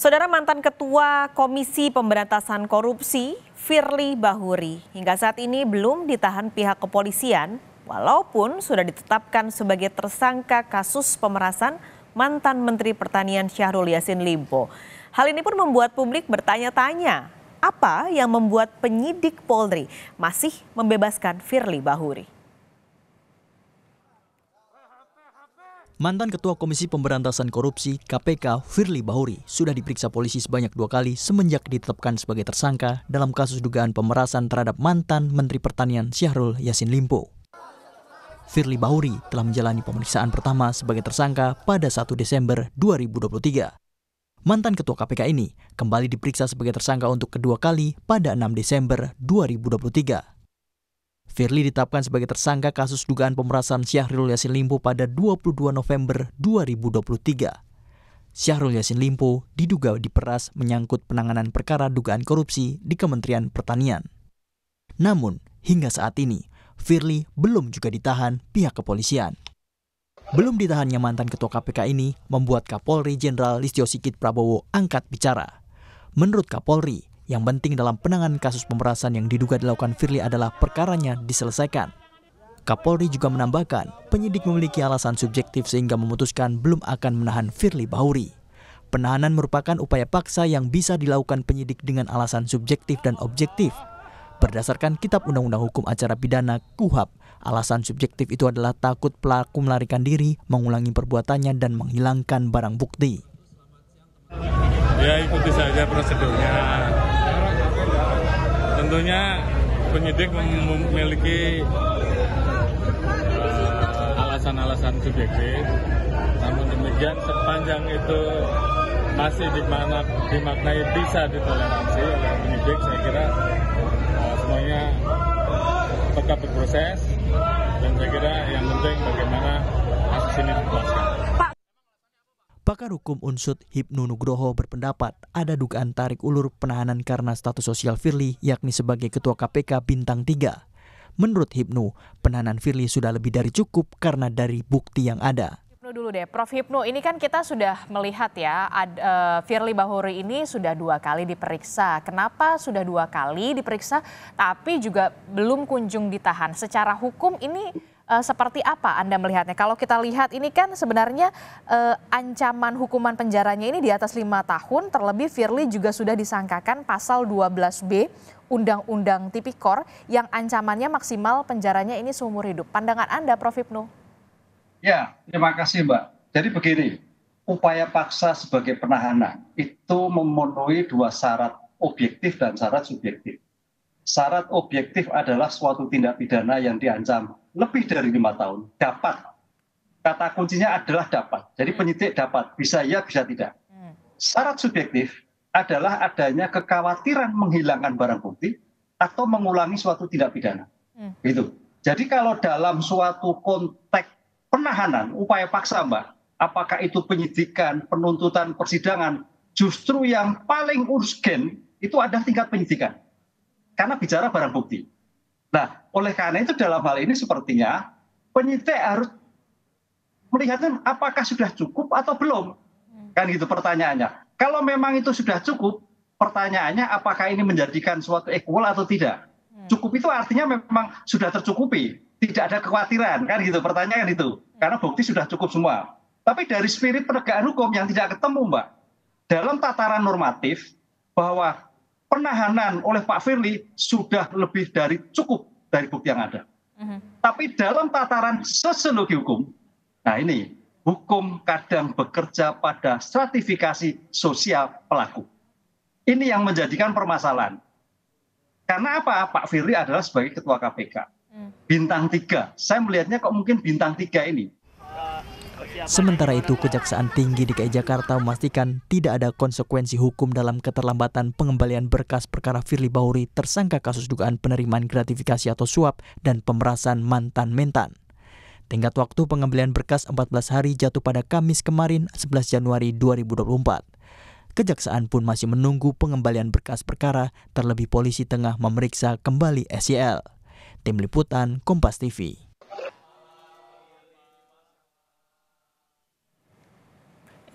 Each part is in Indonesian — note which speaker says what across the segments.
Speaker 1: Saudara mantan Ketua Komisi Pemberantasan Korupsi, Firly Bahuri, hingga saat ini belum ditahan pihak kepolisian, walaupun sudah ditetapkan sebagai tersangka kasus pemerasan mantan Menteri Pertanian Syahrul Yassin Limpo. Hal ini pun membuat publik bertanya-tanya, apa yang membuat penyidik Polri masih membebaskan Firly Bahuri?
Speaker 2: Mantan Ketua Komisi Pemberantasan Korupsi (KPK) Firly Bahuri sudah diperiksa polisi sebanyak 2 kali semenjak ditetapkan sebagai tersangka dalam kasus dugaan pemerasan terhadap mantan Menteri Pertanian Syahrul Yassin Limpo. Firly Bahuri telah menjalani pemeriksaan pertama sebagai tersangka pada 1 Desember 2023. Mantan Ketua KPK ini kembali diperiksa sebagai tersangka untuk kedua kali pada 6 Desember 2023. Firly ditetapkan sebagai tersangka kasus dugaan pemerasan Syahrul Yassin Limpo pada 22 November 2023. Syahrul Yassin Limpo diduga diperas menyangkut penanganan perkara dugaan korupsi di Kementerian Pertanian. Namun, hingga saat ini, Firly belum juga ditahan pihak kepolisian. Belum ditahannya mantan Ketua KPK ini membuat Kapolri Jenderal Listio Sigit Prabowo angkat bicara. Menurut Kapolri, yang penting dalam penanganan kasus pemerasan yang diduga dilakukan Firly adalah perkaranya diselesaikan. Kapolri juga menambahkan, penyidik memiliki alasan subjektif sehingga memutuskan belum akan menahan Firly Bahuri. Penahanan merupakan upaya paksa yang bisa dilakukan penyidik dengan alasan subjektif dan objektif. Berdasarkan Kitab Undang-Undang Hukum Acara Pidana (KUHP), alasan subjektif itu adalah takut pelaku melarikan diri, mengulangi perbuatannya, dan menghilangkan barang bukti.
Speaker 3: Ya, ikuti saja prosedurnya. Tentunya penyidik memiliki alasan-alasan subjektif. Namun demikian sepanjang itu masih dimaknai bisa ditoleransi oleh penyidik, saya kira semuanya tetap berproses, dan saya kira yang penting bagaimana kasus ini dipuaskan.
Speaker 2: Pakar Hukum Unsud Hipnu Nugroho berpendapat ada dugaan tarik ulur penahanan karena status sosial Firly, yakni sebagai Ketua KPK Bintang 3. Menurut Hipnu, penahanan Firly sudah lebih dari cukup karena dari bukti yang ada.
Speaker 1: Hipnu dulu deh, Prof. Hipnu, ini kan kita sudah melihat ya, Firly Bahuri ini sudah 2 kali diperiksa. Kenapa sudah 2 kali diperiksa tapi juga belum kunjung ditahan? Secara hukum ini seperti apa Anda melihatnya? Kalau kita lihat ini kan sebenarnya ancaman hukuman penjaranya ini di atas 5 tahun, terlebih Firly juga sudah disangkakan pasal 12B Undang-Undang Tipikor yang ancamannya maksimal penjaranya ini seumur hidup. Pandangan Anda, Prof. Hipnu?
Speaker 4: Ya, terima kasih Mbak. Jadi begini, upaya paksa sebagai penahanan itu memenuhi 2 syarat objektif dan syarat subjektif. Syarat objektif adalah suatu tindak pidana yang diancam lebih dari 5 tahun, dapat. Kata kuncinya adalah dapat. Jadi penyidik dapat, bisa ya, bisa tidak. Syarat subjektif adalah adanya kekhawatiran menghilangkan barang bukti atau mengulangi suatu tindak pidana. Gitu. Jadi kalau dalam suatu konteks penahanan, upaya paksa Mbak, apakah itu penyidikan, penuntutan, persidangan, justru yang paling urgen itu adalah tingkat penyidikan. Karena bicara barang bukti. Nah, oleh karena itu dalam hal ini sepertinya penyidik harus melihatnya apakah sudah cukup atau belum. Kan gitu pertanyaannya. Kalau memang itu sudah cukup, pertanyaannya apakah ini menjadikan suatu equal atau tidak. Cukup itu artinya memang sudah tercukupi. Tidak ada kekhawatiran, kan gitu pertanyaan itu. Karena bukti sudah cukup semua. Tapi dari spirit penegakan hukum yang tidak ketemu Mbak. Dalam tataran normatif bahwa penahanan oleh Pak Firly sudah lebih dari cukup dari bukti yang ada. Tapi dalam tataran sosiologi hukum, nah ini hukum kadang bekerja pada stratifikasi sosial pelaku. Ini yang menjadikan permasalahan. Karena apa? Pak Firly adalah sebagai Ketua KPK. Bintang 3. Saya melihatnya kok mungkin bintang 3 ini.
Speaker 2: Sementara itu, Kejaksaan Tinggi DKI Jakarta memastikan tidak ada konsekuensi hukum dalam keterlambatan pengembalian berkas perkara Firly Bahuri tersangka kasus dugaan penerimaan gratifikasi atau suap dan pemerasan mantan mentan. Tenggat waktu pengembalian berkas 14 hari jatuh pada Kamis kemarin 11 Januari 2024. Kejaksaan pun masih menunggu pengembalian berkas perkara, terlebih polisi tengah memeriksa kembali SYL. Tim Liputan Kompas TV.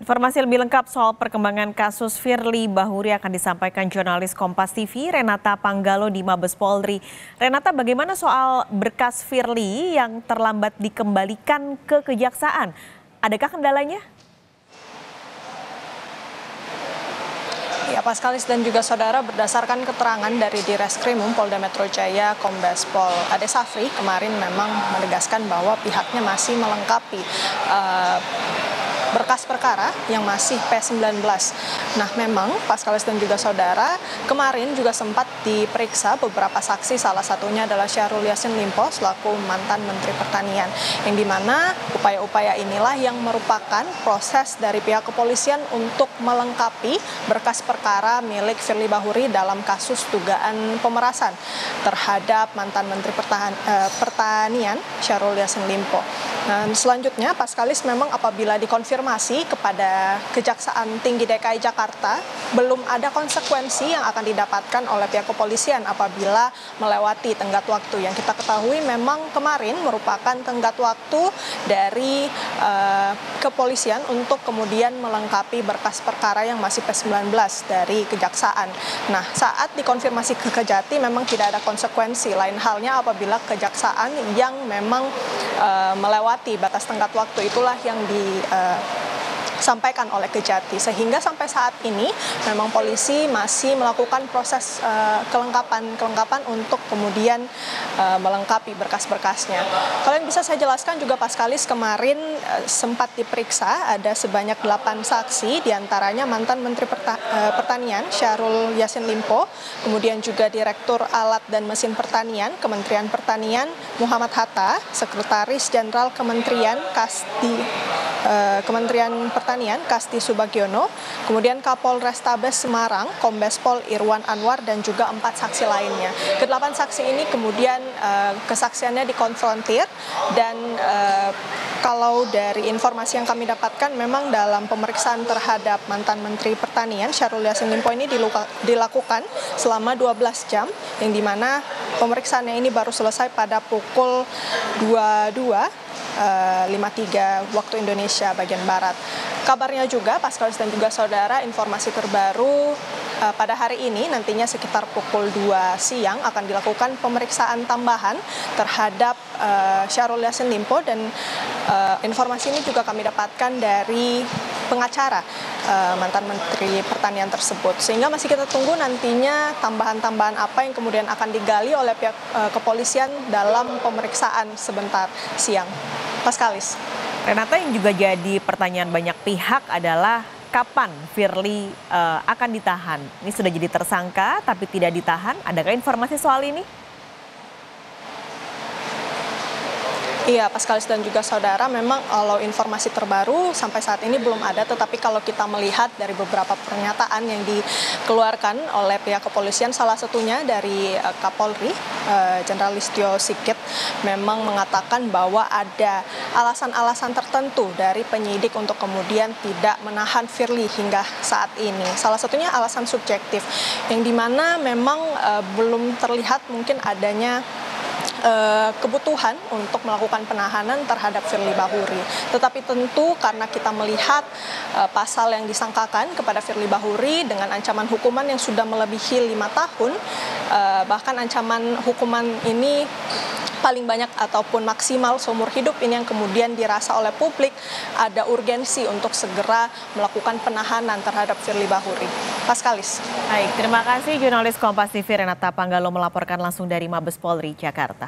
Speaker 5: Informasi lebih lengkap soal perkembangan kasus Firly Bahuri akan disampaikan jurnalis Kompas TV Renata Panggalo di Mabes Polri. Renata, bagaimana soal berkas Firly yang terlambat dikembalikan ke Kejaksaan? Adakah kendalanya?
Speaker 6: Ya, Paskalis dan juga saudara, berdasarkan keterangan dari Direskrimum Polda Metro Jaya Kombes Pol Ade Safri kemarin memang menegaskan bahwa pihaknya masih melengkapi berkas perkara yang masih P19. Nah, memang Paskalis dan juga saudara, kemarin juga sempat diperiksa beberapa saksi, salah satunya adalah Syahrul Yassin Limpo selaku mantan Menteri Pertanian, yang dimana upaya-upaya inilah yang merupakan proses dari pihak kepolisian untuk melengkapi berkas perkara milik Firly Bahuri dalam kasus dugaan pemerasan terhadap mantan Menteri Pertanian Syahrul Yassin Limpo. Dan selanjutnya, Paskalis, memang apabila dikonfirmasi kepada Kejaksaan Tinggi DKI Jakarta, belum ada konsekuensi yang akan didapatkan oleh pihak kepolisian apabila melewati tenggat waktu. Yang kita ketahui memang kemarin merupakan tenggat waktu dari kepolisian untuk kemudian melengkapi berkas perkara yang masih P19 dari Kejaksaan. Nah, saat dikonfirmasi ke Kejati memang tidak ada konsekuensi. Lain halnya apabila Kejaksaan yang memang melewati batas tenggat waktu, itulah yang disampaikan oleh Kejati, sehingga sampai saat ini memang polisi masih melakukan proses kelengkapan untuk kemudian melengkapi berkas-berkasnya. Kalau yang bisa saya jelaskan juga, Paskalis, kemarin sempat diperiksa ada sebanyak 8 saksi, diantaranya mantan Menteri Pertanian Syahrul Yassin Limpo, kemudian juga Direktur Alat dan Mesin Pertanian Kementerian Pertanian Muhammad Hatta, Sekretaris Jenderal Kementerian Pertanian Kasti Subagiono, kemudian Kapolrestabes Semarang Kombes Pol Irwan Anwar, dan juga 4 saksi lainnya. Ke-8 saksi ini kemudian kesaksiannya dikonfrontir, dan kalau dari informasi yang kami dapatkan memang dalam pemeriksaan terhadap mantan Menteri Pertanian Syahrul Yassin Limpo ini dilakukan selama 12 jam, yang dimana pemeriksaannya ini baru selesai pada pukul 22.53 waktu Indonesia bagian Barat. Kabarnya juga, Paskalis dan juga saudara, informasi terbaru pada hari ini nantinya sekitar pukul 2 siang akan dilakukan pemeriksaan tambahan terhadap Syahrul Yassin Limpo, dan informasi ini juga kami dapatkan dari pengacara mantan Menteri Pertanian tersebut, sehingga masih kita tunggu nantinya tambahan-tambahan apa yang kemudian akan digali oleh pihak kepolisian dalam pemeriksaan sebentar siang. Paskalis.
Speaker 5: Renata, yang juga jadi pertanyaan banyak pihak adalah kapan Firly akan ditahan? Ini sudah jadi tersangka tapi tidak ditahan. Adakah informasi soal ini?
Speaker 6: Iya, Paskalis dan juga saudara, memang kalau informasi terbaru sampai saat ini belum ada, tetapi kalau kita melihat dari beberapa pernyataan yang dikeluarkan oleh pihak kepolisian, salah satunya dari Kapolri Jenderal Listio Sigit, memang mengatakan bahwa ada alasan-alasan tertentu dari penyidik untuk kemudian tidak menahan Firly hingga saat ini. Salah satunya alasan subjektif, yang dimana memang belum terlihat mungkin adanya kebutuhan untuk melakukan penahanan terhadap Firly Bahuri. Tetapi tentu karena kita melihat pasal yang disangkakan kepada Firly Bahuri dengan ancaman hukuman yang sudah melebihi 5 tahun, bahkan ancaman hukuman ini paling banyak ataupun maksimal seumur hidup, ini yang kemudian dirasa oleh publik ada urgensi untuk segera melakukan penahanan terhadap Firly Bahuri. Paskalis.
Speaker 5: Baik, terima kasih jurnalis Kompas TV Renata Panggalo melaporkan langsung dari Mabes Polri, Jakarta.